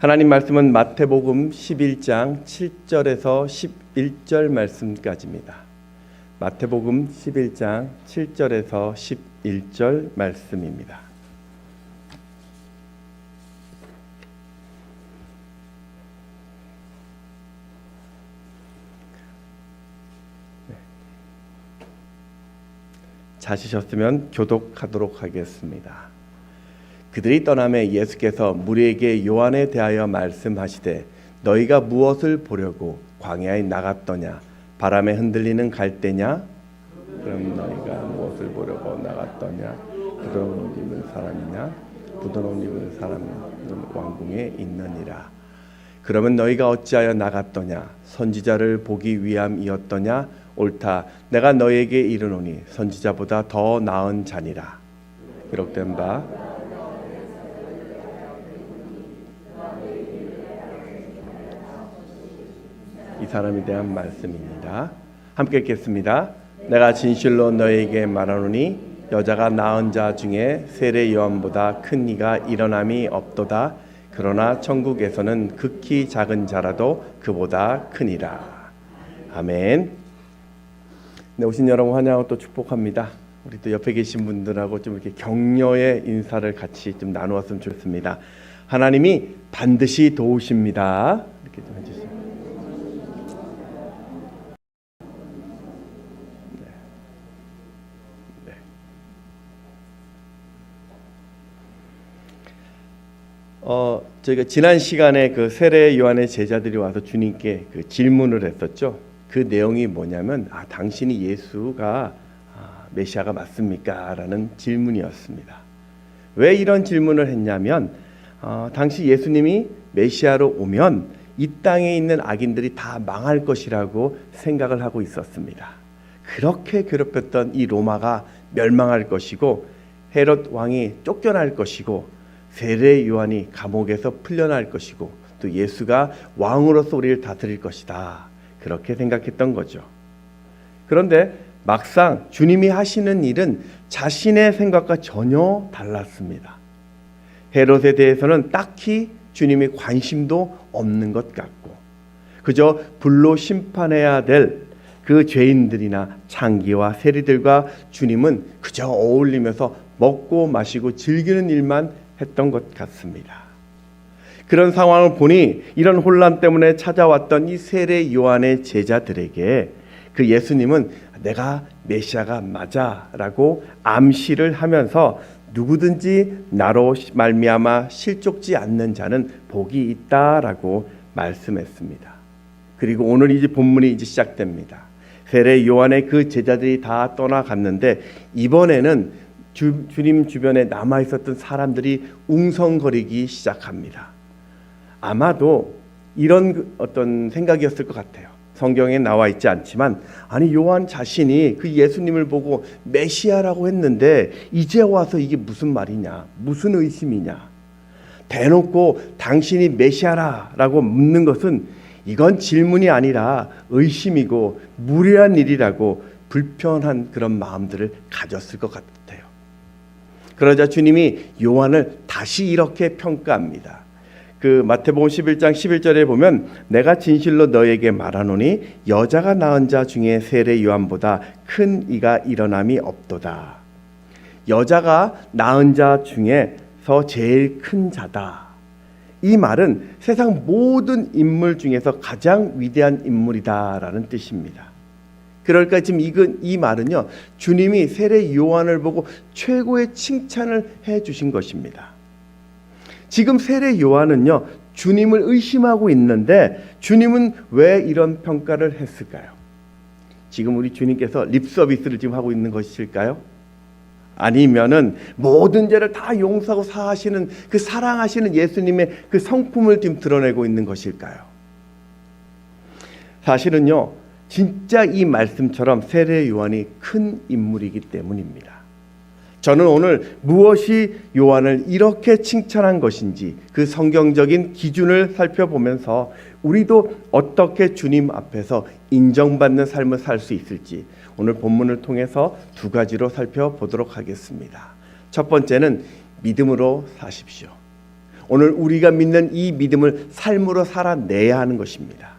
하나님 말씀은 마태복음 11장 7절에서 11절 말씀까지입니다. 마태복음 11장 7절에서 11절 말씀입니다. 찾으셨으면 교독하도록 하겠습니다. 그들이 떠나매 예수께서 무리에게 요한에 대하여 말씀하시되 너희가 무엇을 보려고 광야에 나갔더냐? 바람에 흔들리는 갈대냐? 그럼 너희가 무엇을 보려고 나갔더냐? 부드러운 옷 입은 사람이냐? 부드러운 옷 입은 사람은 왕궁에 있느니라. 그러면 너희가 어찌하여 나갔더냐? 선지자를 보기 위함이었더냐? 옳다. 내가 너희에게 이르노니 선지자보다 더 나은 자니라. 기록된 바 이 사람에 대한 말씀입니다. 함께 읽겠습니다. 내가 진실로 너희에게 말하노니 여자가 낳은 자 중에 세례 요한보다 큰 이가 일어남이 없도다. 그러나 천국에서는 극히 작은 자라도 그보다 크니라. 아멘. 네, 오신 여러분 환영하고 또 축복합니다. 우리 또 옆에 계신 분들하고 좀 이렇게 격려의 인사를 같이 좀 나누었으면 좋겠습니다. 하나님이 반드시 도우십니다. 이렇게 좀 해주시죠. 저희가 지난 시간에 그 세례 요한의 제자들이 와서 주님께 그 질문을 했었죠. 그 내용이 뭐냐면 당신이 예수가 메시아가 맞습니까? 라는 질문이었습니다. 왜 이런 질문을 했냐면 당시 예수님이 메시아로 오면 이 땅에 있는 악인들이 다 망할 것이라고 생각을 하고 있었습니다. 그렇게 괴롭혔던 이 로마가 멸망할 것이고 헤롯 왕이 쫓겨날 것이고 세례 요한이 감옥에서 풀려날 것이고 또 예수가 왕으로서 우리를 다스릴 것이다. 그렇게 생각했던 거죠. 그런데 막상 주님이 하시는 일은 자신의 생각과 전혀 달랐습니다. 헤롯에 대해서는 딱히 주님이 관심도 없는 것 같고 그저 불로 심판해야 될 그 죄인들이나 창기와 세리들과 주님은 그저 어울리면서 먹고 마시고 즐기는 일만 했던 것 같습니다. 그런 상황을 보니 이런 혼란 때문에 찾아왔던 이 세례 요한의 제자들에게 그 예수님은 내가 메시아가 맞아라고 암시를 하면서 누구든지 나로 말미암아 실족지 않는 자는 복이 있다라고 말씀했습니다. 그리고 오늘 이제 본문이 이제 시작됩니다. 세례 요한의 그 제자들이 다 떠나갔는데 이번에는 주님 주변에 남아있었던 사람들이 웅성거리기 시작합니다. 아마도 이런 어떤 생각이었을 것 같아요. 성경에 나와 있지 않지만 아니 요한 자신이 그 예수님을 보고 메시아라고 했는데 이제 와서 이게 무슨 말이냐, 무슨 의심이냐, 대놓고 당신이 메시아라고 묻는 것은 이건 질문이 아니라 의심이고 무례한 일이라고 불편한 그런 마음들을 가졌을 것 같아요. 그러자 주님이 요한을 다시 이렇게 평가합니다. 그 마태복음 11장 11절에 보면 내가 진실로 너에게 말하노니 여자가 낳은 자 중에 세례 요한보다 큰 이가 일어남이 없도다. 여자가 낳은 자 중에서 제일 큰 자다. 이 말은 세상 모든 인물 중에서 가장 위대한 인물이다라는 뜻입니다. 그러니까 지금 이 말은요, 주님이 세례 요한을 보고 최고의 칭찬을 해주신 것입니다. 지금 세례 요한은요, 주님을 의심하고 있는데 주님은 왜 이런 평가를 했을까요? 지금 우리 주님께서 립 서비스를 지금 하고 있는 것일까요? 아니면은 모든 죄를 다 용서하고 사하시는 그 사랑하시는 예수님의 그 성품을 지금 드러내고 있는 것일까요? 사실은요, 진짜 이 말씀처럼 세례 요한이 큰 인물이기 때문입니다. 저는 오늘 무엇이 요한을 이렇게 칭찬한 것인지 그 성경적인 기준을 살펴보면서 우리도 어떻게 주님 앞에서 인정받는 삶을 살 수 있을지 오늘 본문을 통해서 두 가지로 살펴보도록 하겠습니다. 첫 번째는 믿음으로 사십시오. 오늘 우리가 믿는 이 믿음을 삶으로 살아내야 하는 것입니다.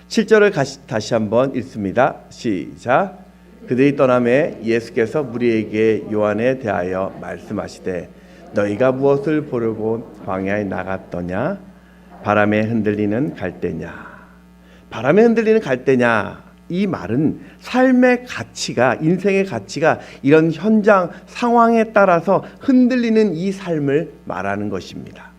7절을 다시 한번 읽습니다. 시작. 그들이 떠남에 예수께서 무리에게 요한에 대하여 말씀하시되 너희가 무엇을 보려고 광야에 나갔더냐? 바람에 흔들리는 갈대냐? 바람에 흔들리는 갈대냐? 이 말은 삶의 가치가, 인생의 가치가 이런 현장 상황에 따라서 흔들리는 이 삶을 말하는 것입니다.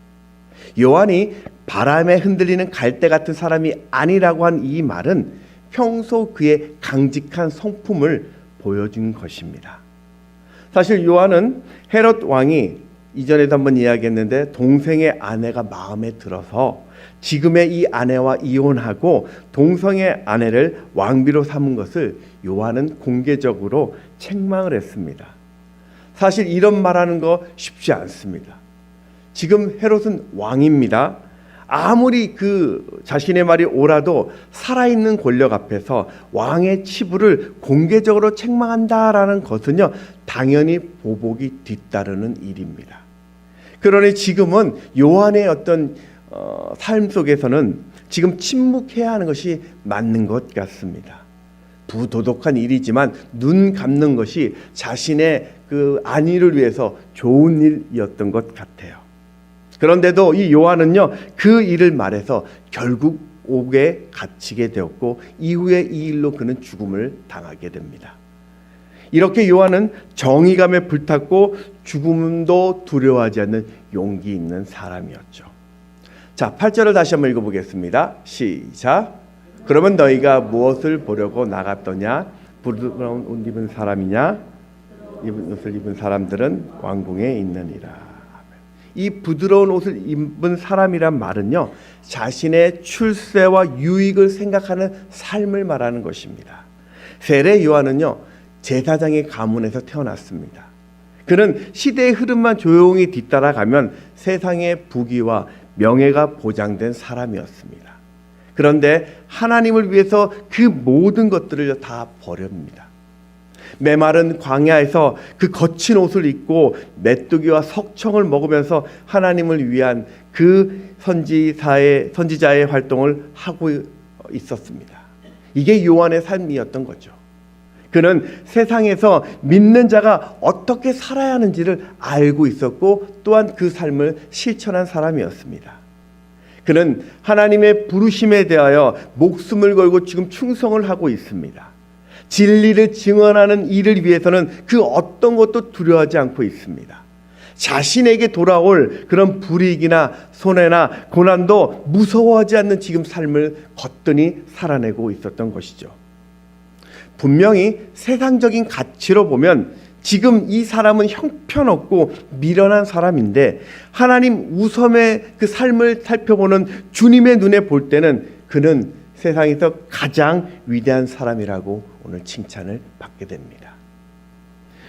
요한이 바람에 흔들리는 갈대 같은 사람이 아니라고 한 이 말은 평소 그의 강직한 성품을 보여준 것입니다. 사실 요한은 헤롯 왕이 이전에도 한번 이야기했는데 동생의 아내가 마음에 들어서 지금의 이 아내와 이혼하고 동생의 아내를 왕비로 삼은 것을 요한은 공개적으로 책망을 했습니다. 사실 이런 말하는 거 쉽지 않습니다. 지금 헤롯은 왕입니다. 아무리 그 자신의 말이 옳아도 살아있는 권력 앞에서 왕의 치부를 공개적으로 책망한다라는 것은요, 당연히 보복이 뒤따르는 일입니다. 그러니 지금은 요한의 어떤 삶 속에서는 지금 침묵해야 하는 것이 맞는 것 같습니다. 부도덕한 일이지만 눈 감는 것이 자신의 그 안위를 위해서 좋은 일이었던 것 같아요. 그런데도 이 요한은요, 그 일을 말해서 결국 옥에 갇히게 되었고 이후에 이 일로 그는 죽음을 당하게 됩니다. 이렇게 요한은 정의감에 불탔고 죽음도 두려워하지 않는 용기 있는 사람이었죠. 자, 8절을 다시 한번 읽어보겠습니다. 시작. 그러면 너희가 무엇을 보려고 나갔더냐? 부드러운 옷 입은 사람이냐? 옷을 입은 사람들은 왕궁에 있느니라. 이 부드러운 옷을 입은 사람이란 말은요, 자신의 출세와 유익을 생각하는 삶을 말하는 것입니다. 세례 요한은요, 제사장의 가문에서 태어났습니다. 그는 시대의 흐름만 조용히 뒤따라가면 세상의 부귀와 명예가 보장된 사람이었습니다. 그런데 하나님을 위해서 그 모든 것들을 다 버립니다. 메마른 광야에서 그 거친 옷을 입고 메뚜기와 석청을 먹으면서 하나님을 위한 그 선지자의 활동을 하고 있었습니다. 이게 요한의 삶이었던 거죠. 그는 세상에서 믿는 자가 어떻게 살아야 하는지를 알고 있었고 또한 그 삶을 실천한 사람이었습니다. 그는 하나님의 부르심에 대하여 목숨을 걸고 지금 충성을 하고 있습니다. 진리를 증언하는 일을 위해서는 그 어떤 것도 두려워하지 않고 있습니다. 자신에게 돌아올 그런 불이익이나 손해나 고난도 무서워하지 않는 지금 삶을 거뜬히 살아내고 있었던 것이죠. 분명히 세상적인 가치로 보면 지금 이 사람은 형편없고 미련한 사람인데 하나님 우섬의 그 삶을 살펴보는 주님의 눈에 볼 때는 그는 세상에서 가장 위대한 사람이라고 오늘 칭찬을 받게 됩니다.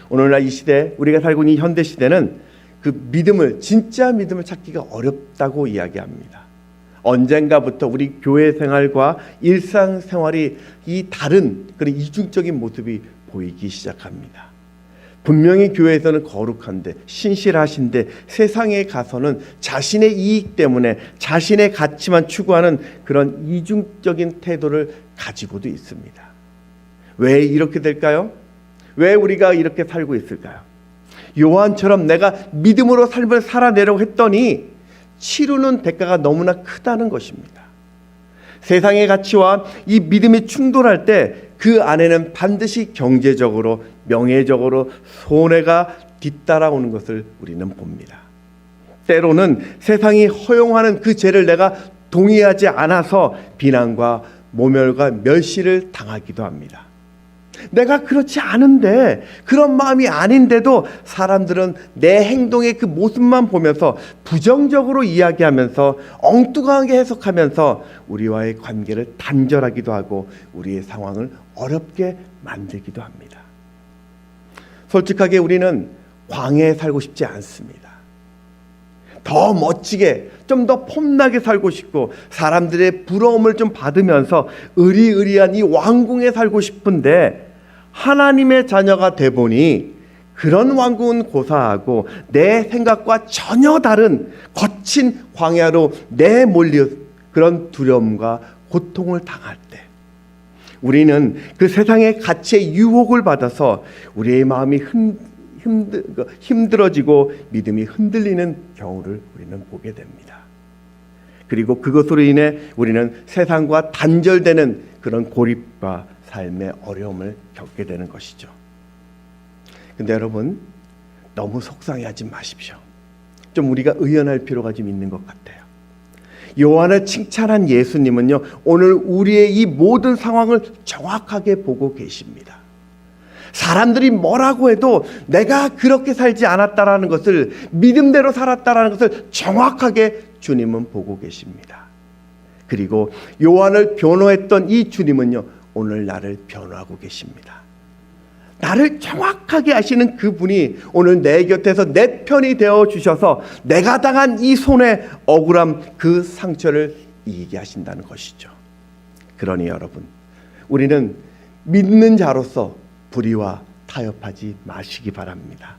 오늘날 이 시대, 우리가 살고 있는 이 현대 시대는 그 믿음을, 진짜 믿음을 찾기가 어렵다고 이야기합니다. 언젠가부터 우리 교회 생활과 일상 생활이 이 다른 그런 이중적인 모습이 보이기 시작합니다. 분명히 교회에서는 거룩한데 신실하신데 세상에 가서는 자신의 이익 때문에 자신의 가치만 추구하는 그런 이중적인 태도를 가지고도 있습니다. 왜 이렇게 될까요? 왜 우리가 이렇게 살고 있을까요? 요한처럼 내가 믿음으로 삶을 살아내려고 했더니 치르는 대가가 너무나 크다는 것입니다. 세상의 가치와 이 믿음이 충돌할 때 그 안에는 반드시 경제적으로, 명예적으로 손해가 뒤따라오는 것을 우리는 봅니다. 때로는 세상이 허용하는 그 죄를 내가 동의하지 않아서 비난과 모멸과 멸시를 당하기도 합니다. 내가 그렇지 않은데, 그런 마음이 아닌데도 사람들은 내 행동의 그 모습만 보면서 부정적으로 이야기하면서 엉뚱하게 해석하면서 우리와의 관계를 단절하기도 하고 우리의 상황을 어렵게 만들기도 합니다. 솔직하게 우리는 광야에 살고 싶지 않습니다. 더 멋지게, 좀 더 폼나게 살고 싶고 사람들의 부러움을 좀 받으면서 의리의리한 이 왕궁에 살고 싶은데 하나님의 자녀가 돼 보니 그런 왕국은 고사하고 내 생각과 전혀 다른 거친 광야로 내몰려 그런 두려움과 고통을 당할 때 우리는 그 세상의 가치의 유혹을 받아서 우리의 마음이 힘들어지고 믿음이 흔들리는 경우를 우리는 보게 됩니다. 그리고 그것으로 인해 우리는 세상과 단절되는 그런 고립과 삶의 어려움을 겪게 되는 것이죠. 근데 여러분, 너무 속상해하지 마십시오. 좀 우리가 의연할 필요가 좀 있는 것 같아요. 요한을 칭찬한 예수님은요, 오늘 우리의 이 모든 상황을 정확하게 보고 계십니다. 사람들이 뭐라고 해도 내가 그렇게 살지 않았다라는 것을, 믿음대로 살았다라는 것을 정확하게 주님은 보고 계십니다. 그리고 요한을 변호했던 이 주님은요, 오늘 나를 변호하고 계십니다. 나를 정확하게 아시는 그분이 오늘 내 곁에서 내 편이 되어 주셔서 내가 당한 이 손의 억울함, 그 상처를 이기게 하신다는 것이죠. 그러니 여러분, 우리는 믿는 자로서 불의와 타협하지 마시기 바랍니다.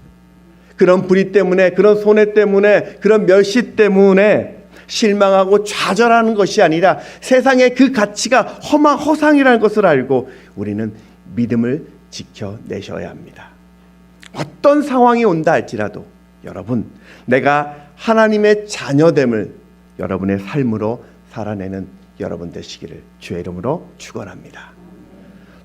그런 불의 때문에, 그런 손해 때문에, 그런 멸시 때문에 실망하고 좌절하는 것이 아니라 세상의 그 가치가 허상이라는 것을 알고 우리는 믿음을 지켜내셔야 합니다. 어떤 상황이 온다 할지라도 여러분, 내가 하나님의 자녀됨을 여러분의 삶으로 살아내는 여러분 되시기를 주의 이름으로 축원합니다.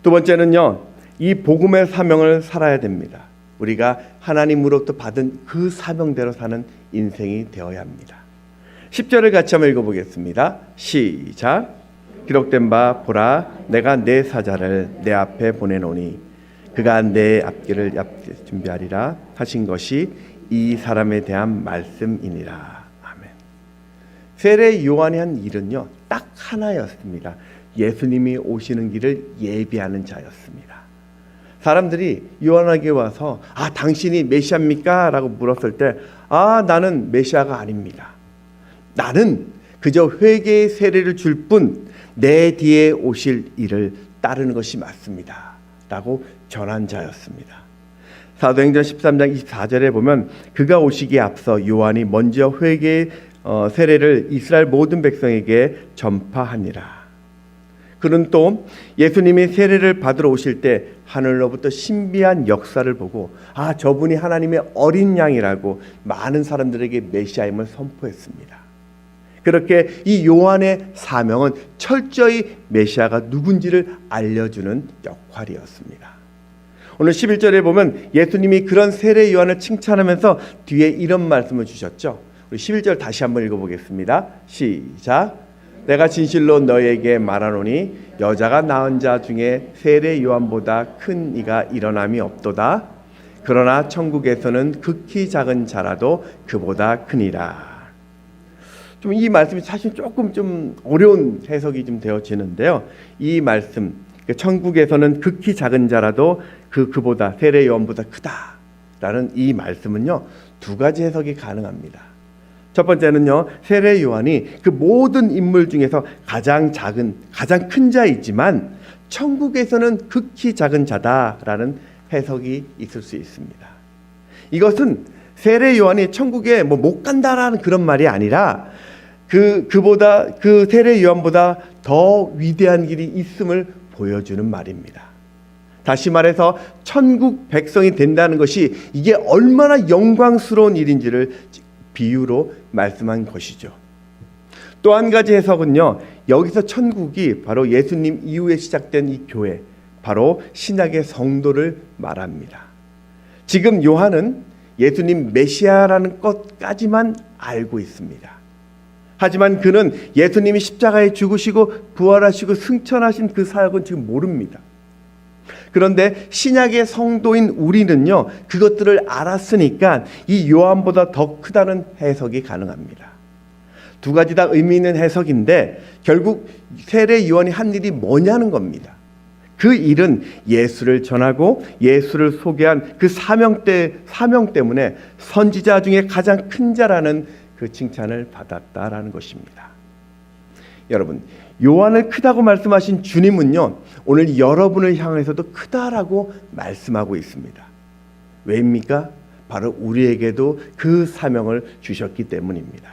두 번째는요, 이 복음의 사명을 살아야 됩니다. 우리가 하나님으로부터 받은 그 사명대로 사는 인생이 되어야 합니다. 10절을 같이 한번 읽어보겠습니다. 시작. 기록된 바 보라, 내가 내 사자를 내 앞에 보내노니 그가 내 앞길을 준비하리라 하신 것이 이 사람에 대한 말씀이니라. 아멘. 세례 요한이 한 일은요, 딱 하나였습니다. 예수님이 오시는 길을 예비하는 자였습니다. 사람들이 요한에게 와서 당신이 메시아입니까? 라고 물었을 때 나는 메시아가 아닙니다. 나는 그저 회개의 세례를 줄 뿐 내 뒤에 오실 이를 따르는 것이 맞습니다. 라고 전한 자였습니다. 사도행전 13장 24절에 보면 그가 오시기에 앞서 요한이 먼저 회개의 세례를 이스라엘 모든 백성에게 전파하니라. 그는 또 예수님이 세례를 받으러 오실 때 하늘로부터 신비한 역사를 보고 저분이 하나님의 어린 양이라고 많은 사람들에게 메시아임을 선포했습니다. 그렇게 이 요한의 사명은 철저히 메시아가 누군지를 알려주는 역할이었습니다. 오늘 11절에 보면 예수님이 그런 세례 요한을 칭찬하면서 뒤에 이런 말씀을 주셨죠. 우리 11절 다시 한번 읽어보겠습니다. 시작. 내가 진실로 너에게 말하노니 여자가 낳은 자 중에 세례 요한보다 큰 이가 일어남이 없도다. 그러나 천국에서는 극히 작은 자라도 그보다 크니라. 좀 이 말씀이 사실 조금 좀 어려운 해석이 좀 되어지는데요. 이 말씀, 천국에서는 극히 작은 자라도 그보다 세례 요한보다 크다라는 이 말씀은요, 두 가지 해석이 가능합니다. 첫 번째는요, 세례 요한이 그 모든 인물 중에서 가장 큰 자이지만 천국에서는 극히 작은 자다라는 해석이 있을 수 있습니다. 이것은 세례 요한이 천국에 못 간다라는 그런 말이 아니라 그 세례 요한보다 더 위대한 길이 있음을 보여주는 말입니다. 다시 말해서 천국 백성이 된다는 것이 이게 얼마나 영광스러운 일인지를 비유로 말씀한 것이죠. 또 한 가지 해석은요, 여기서 천국이 바로 예수님 이후에 시작된 이 교회, 바로 신약의 성도를 말합니다. 지금 요한은 예수님 메시아라는 것까지만 알고 있습니다. 하지만 그는 예수님이 십자가에 죽으시고 부활하시고 승천하신 그 사역은 지금 모릅니다. 그런데 신약의 성도인 우리는요, 그것들을 알았으니까 이 요한보다 더 크다는 해석이 가능합니다. 두 가지 다 의미 있는 해석인데 결국 세례 요한이 한 일이 뭐냐는 겁니다. 그 일은 예수를 전하고 예수를 소개한 그 사명 때문에 선지자 중에 가장 큰 자라는 그 칭찬을 받았다라는 것입니다. 여러분, 요한을 크다고 말씀하신 주님은요, 오늘 여러분을 향해서도 크다라고 말씀하고 있습니다. 왜입니까? 바로 우리에게도 그 사명을 주셨기 때문입니다.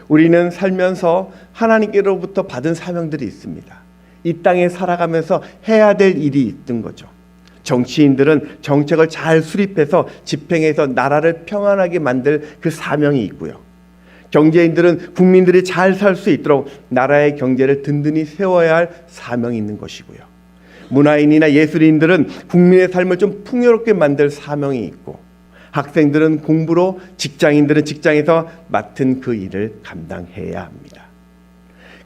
우리는 살면서 하나님께로부터 받은 사명들이 있습니다. 이 땅에 살아가면서 해야 될 일이 있던 거죠. 정치인들은 정책을 잘 수립해서 집행해서 나라를 평안하게 만들 그 사명이 있고요. 경제인들은 국민들이 잘 살 수 있도록 나라의 경제를 든든히 세워야 할 사명이 있는 것이고요. 문화인이나 예술인들은 국민의 삶을 좀 풍요롭게 만들 사명이 있고, 학생들은 공부로, 직장인들은 직장에서 맡은 그 일을 감당해야 합니다.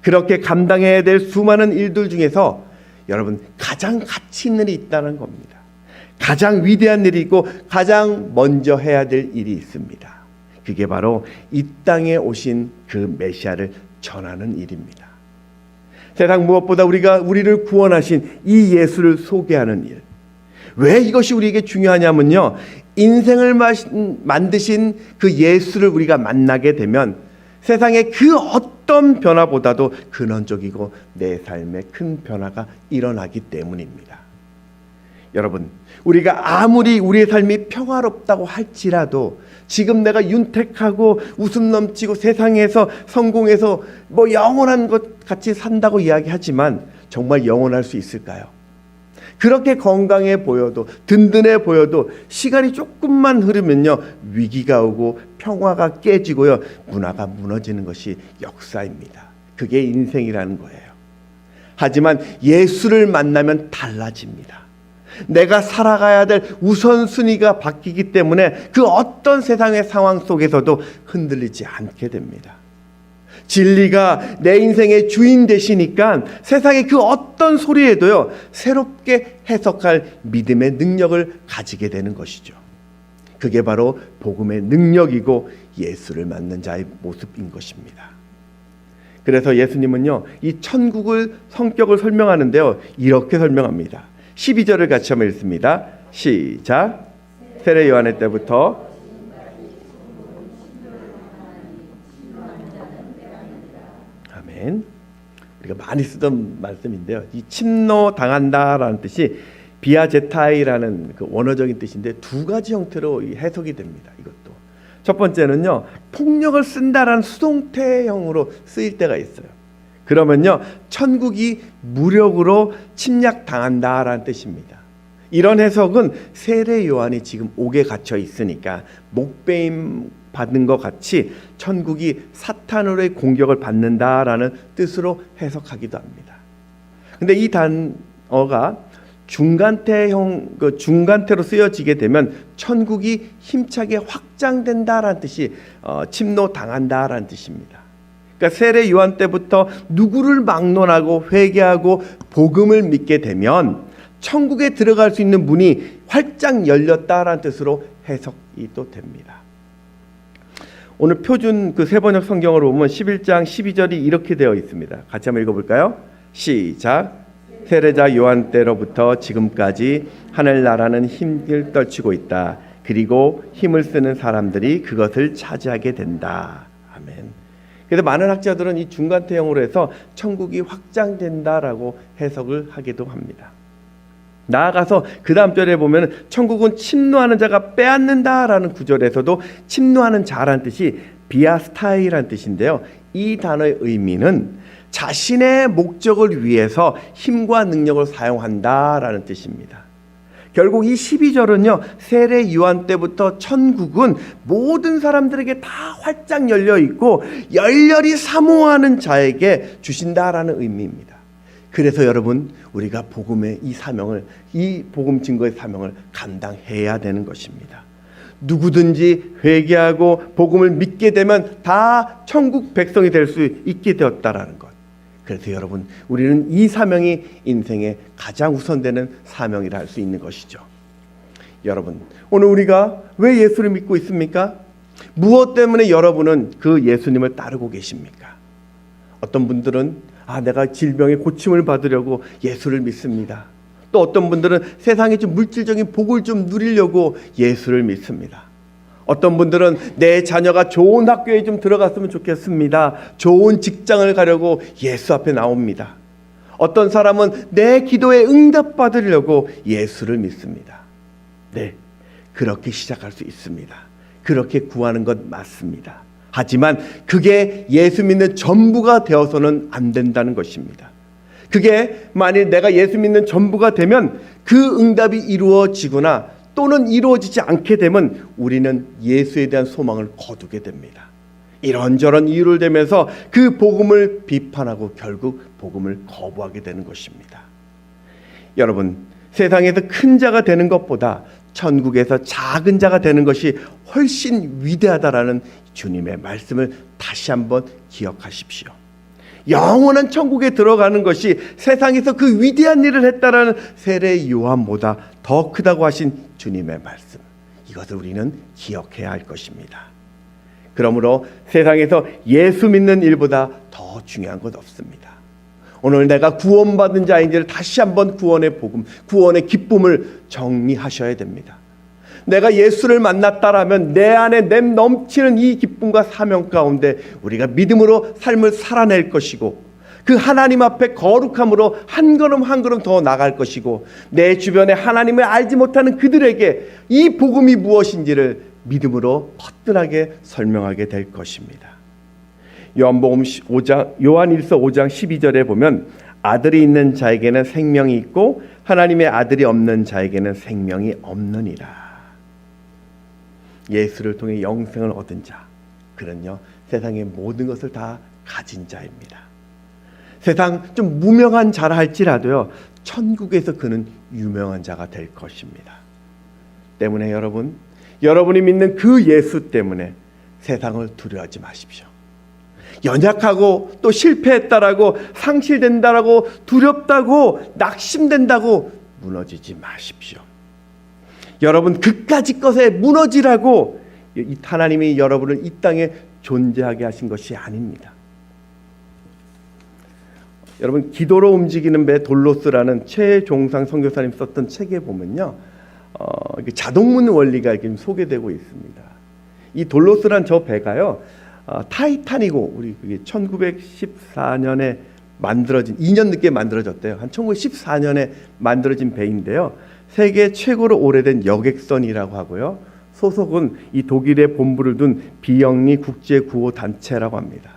그렇게 감당해야 될 수많은 일들 중에서 여러분, 가장 가치 있는 일이 있다는 겁니다. 가장 위대한 일이 있고 가장 먼저 해야 될 일이 있습니다. 그게 바로 이 땅에 오신 그 메시아를 전하는 일입니다. 세상 무엇보다 우리를 구원하신 이 예수를 소개하는 일. 왜 이것이 우리에게 중요하냐면요, 인생을 만드신 그 예수를 우리가 만나게 되면 세상의 그 어떤 변화보다도 근원적이고 내 삶에 큰 변화가 일어나기 때문입니다. 여러분, 우리가 아무리 우리의 삶이 평화롭다고 할지라도 지금 내가 윤택하고 웃음 넘치고 세상에서 성공해서 영원한 것 같이 산다고 이야기하지만 정말 영원할 수 있을까요? 그렇게 건강해 보여도, 든든해 보여도 시간이 조금만 흐르면요, 위기가 오고 평화가 깨지고요, 문화가 무너지는 것이 역사입니다. 그게 인생이라는 거예요. 하지만 예수를 만나면 달라집니다. 내가 살아가야 될 우선순위가 바뀌기 때문에 그 어떤 세상의 상황 속에서도 흔들리지 않게 됩니다. 진리가 내 인생의 주인 되시니까 세상의 그 어떤 소리에도요, 새롭게 해석할 믿음의 능력을 가지게 되는 것이죠. 그게 바로 복음의 능력이고 예수를 만난 자의 모습인 것입니다. 그래서 예수님은요, 이 천국의 성격을 설명하는데요, 이렇게 설명합니다. 12절을 같이 한번 읽습니다. 시작. 세례 요한의 때부터 아멘. 우리가 많이 쓰던 말씀인데요, 이 침노 당한다라는 뜻이 비아제타이라는 그 원어적인 뜻인데 두 가지 형태로 해석이 됩니다. 이것도 첫 번째는요, 폭력을 쓴다라는 수동태형으로 쓰일 때가 있어요. 그러면요, 천국이 무력으로 침략당한다라는 뜻입니다. 이런 해석은 세례 요한이 지금 옥에 갇혀 있으니까 목베임 받는 것 같이 천국이 사탄으로의 공격을 받는다라는 뜻으로 해석하기도 합니다. 근데 이 단어가 중간태로 쓰여지게 되면 천국이 힘차게 확장된다라는 뜻이 침노당한다라는 뜻입니다. 그러니까 세례 요한 때부터 누구를 막론하고 회개하고 복음을 믿게 되면 천국에 들어갈 수 있는 문이 활짝 열렸다라는 뜻으로 해석이 또 됩니다. 오늘 표준 그 세번역 성경으로 보면 11장 12절이 이렇게 되어 있습니다. 같이 한번 읽어볼까요? 시작. 세례자 요한 때로부터 지금까지 하늘나라는 힘을 떨치고 있다. 그리고 힘을 쓰는 사람들이 그것을 차지하게 된다. 아멘. 그래서 많은 학자들은 이 중간태형으로 해서 천국이 확장된다라고 해석을 하기도 합니다. 나아가서 그 다음 절에 보면 천국은 침노하는 자가 빼앗는다라는 구절에서도 침노하는 자라는 뜻이 비아스타이라는 뜻인데요, 이 단어의 의미는 자신의 목적을 위해서 힘과 능력을 사용한다라는 뜻입니다. 결국 이 12절은요, 세례 요한 때부터 천국은 모든 사람들에게 다 활짝 열려 있고 열렬히 사모하는 자에게 주신다라는 의미입니다. 그래서 여러분, 우리가 복음의 이 사명을, 이 복음 증거의 사명을 감당해야 되는 것입니다. 누구든지 회개하고 복음을 믿게 되면 다 천국 백성이 될 수 있게 되었다라는 것. 그래서 여러분, 우리는 이 사명이 인생의 가장 우선되는 사명이라 할 수 있는 것이죠. 여러분, 오늘 우리가 왜 예수를 믿고 있습니까? 무엇 때문에 여러분은 그 예수님을 따르고 계십니까? 어떤 분들은 내가 질병의 고침을 받으려고 예수를 믿습니다. 또 어떤 분들은 세상의 좀 물질적인 복을 좀 누리려고 예수를 믿습니다. 어떤 분들은 내 자녀가 좋은 학교에 좀 들어갔으면 좋겠습니다. 좋은 직장을 가려고 예수 앞에 나옵니다. 어떤 사람은 내 기도에 응답받으려고 예수를 믿습니다. 네, 그렇게 시작할 수 있습니다. 그렇게 구하는 것 맞습니다. 하지만 그게 예수 믿는 전부가 되어서는 안 된다는 것입니다. 그게 만일 내가 예수 믿는 전부가 되면 그 응답이 이루어지거나 또는 이루어지지 않게 되면 우리는 예수에 대한 소망을 거두게 됩니다. 이런저런 이유를 대면서 그 복음을 비판하고 결국 복음을 거부하게 되는 것입니다. 여러분, 세상에서 큰 자가 되는 것보다 천국에서 작은 자가 되는 것이 훨씬 위대하다라는 주님의 말씀을 다시 한번 기억하십시오. 영원한 천국에 들어가는 것이 세상에서 그 위대한 일을 했다라는 세례 요한보다 더 크다고 하신 주님의 말씀, 이것을 우리는 기억해야 할 것입니다. 그러므로 세상에서 예수 믿는 일보다 더 중요한 것 없습니다. 오늘 내가 구원받은 자인지를 다시 한번 구원의 복음, 구원의 기쁨을 정리하셔야 됩니다. 내가 예수를 만났다라면 내 안에 넘치는 이 기쁨과 사명 가운데 우리가 믿음으로 삶을 살아낼 것이고, 그 하나님 앞에 거룩함으로 한 걸음 한 걸음 더 나갈 것이고, 내 주변에 하나님을 알지 못하는 그들에게 이 복음이 무엇인지를 믿음으로 허튼하게 설명하게 될 것입니다. 요한일서 5장 12절에 보면 아들이 있는 자에게는 생명이 있고 하나님의 아들이 없는 자에게는 생명이 없느니라. 예수를 통해 영생을 얻은 자, 그는요 세상의 모든 것을 다 가진 자입니다. 세상 좀 무명한 자라 할지라도요 천국에서 그는 유명한 자가 될 것입니다. 때문에 여러분이 믿는 그 예수 때문에 세상을 두려워하지 마십시오. 연약하고 또 실패했다라고, 상실된다라고, 두렵다고, 낙심된다고 무너지지 마십시오. 여러분 그까짓 것에 무너지라고 하나님이 여러분을 이 땅에 존재하게 하신 것이 아닙니다. 여러분 기도로 움직이는 배 돌로스라는 최종상 선교사님 썼던 책에 보면요, 자동문 원리가 이렇게 소개되고 있습니다. 이 돌로스란 저 배가요, 타이탄이고 우리 1914년에 만들어진, 2년 늦게 만들어졌대요. 한 1914년에 만들어진 배인데요. 세계 최고로 오래된 여객선이라고 하고요. 소속은 이 독일에 본부를 둔 비영리 국제구호단체라고 합니다.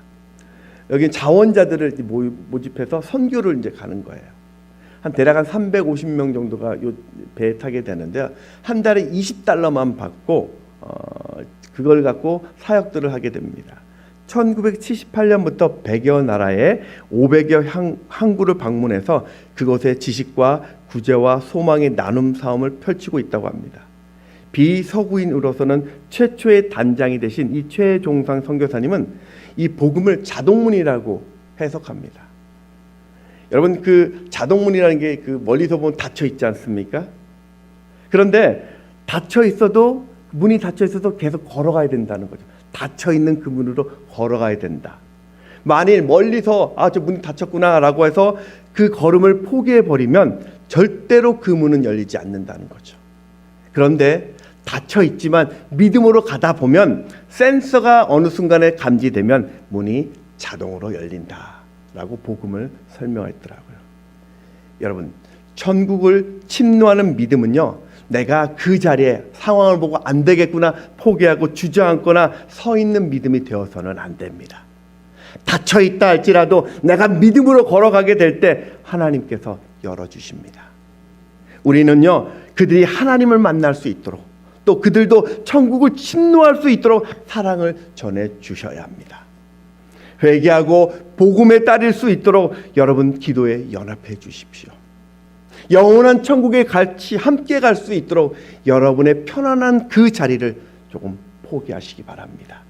여기 자원자들을 모집해서 선교를 이제 가는 거예요. 대략 한 350명 정도가 이 배에 타게 되는데요. 한 달에 $20만 받고 그걸 갖고 사역들을 하게 됩니다. 1978년부터 100여 나라에 500여 항구를 방문해서 그곳의 지식과 구제와 소망의 나눔 사업을 펼치고 있다고 합니다. 비서구인으로서는 최초의 단장이 되신 이 최종상 선교사님은 이 복음을 자동문이라고 해석합니다. 여러분 그 자동문이라는 게 그 멀리서 보면 닫혀 있지 않습니까? 그런데 닫혀 있어도, 문이 닫혀 있어도 계속 걸어가야 된다는 거죠. 닫혀 있는 그 문으로 걸어가야 된다. 만일 멀리서 저 문이 닫혔구나라고 해서 그 걸음을 포기해 버리면 절대로 그 문은 열리지 않는다는 거죠. 그런데 닫혀 있지만 믿음으로 가다 보면 센서가 어느 순간에 감지되면 문이 자동으로 열린다라고 복음을 설명했더라고요. 여러분, 천국을 침노하는 믿음은요, 내가 그 자리에 상황을 보고 안 되겠구나 포기하고 주저앉거나 서 있는 믿음이 되어서는 안 됩니다. 닫혀 있다 할지라도 내가 믿음으로 걸어가게 될 때 하나님께서 열어주십니다. 우리는요, 그들이 하나님을 만날 수 있도록, 또 그들도 천국을 침노할 수 있도록 사랑을 전해 주셔야 합니다. 회개하고 복음에 따를 수 있도록 여러분 기도에 연합해 주십시오. 영원한 천국에 같이 함께 갈 수 있도록 여러분의 편안한 그 자리를 조금 포기하시기 바랍니다.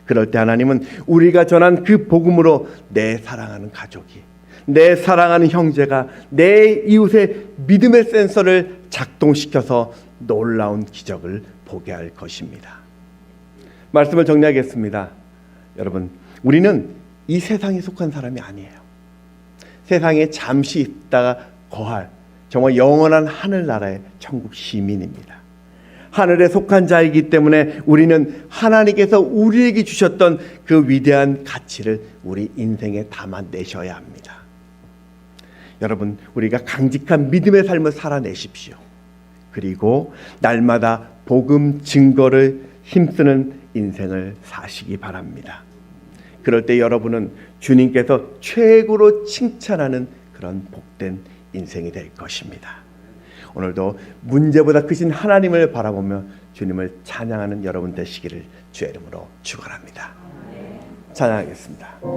그럴 때 하나님은 우리가 전한 그 복음으로 내 사랑하는 가족이, 내 사랑하는 형제가 내 이웃의 믿음의 센서를 작동시켜서 놀라운 기적을 보게 할 것입니다. 말씀을 정리하겠습니다. 여러분, 우리는 이 세상에 속한 사람이 아니에요. 세상에 잠시 있다가 거할 정말 영원한 하늘나라의 천국 시민입니다. 하늘에 속한 자이기 때문에 우리는 하나님께서 우리에게 주셨던 그 위대한 가치를 우리 인생에 담아내셔야 합니다. 여러분, 우리가 강직한 믿음의 삶을 살아내십시오. 그리고 날마다 복음 증거를 힘쓰는 인생을 사시기 바랍니다. 그럴 때 여러분은 주님께서 최고로 칭찬하는 그런 복된 인생이 될 것입니다. 오늘도 문제보다 크신 하나님을 바라보며 주님을 찬양하는 여러분 되시기를 주의 이름으로 축원합니다. 찬양하겠습니다.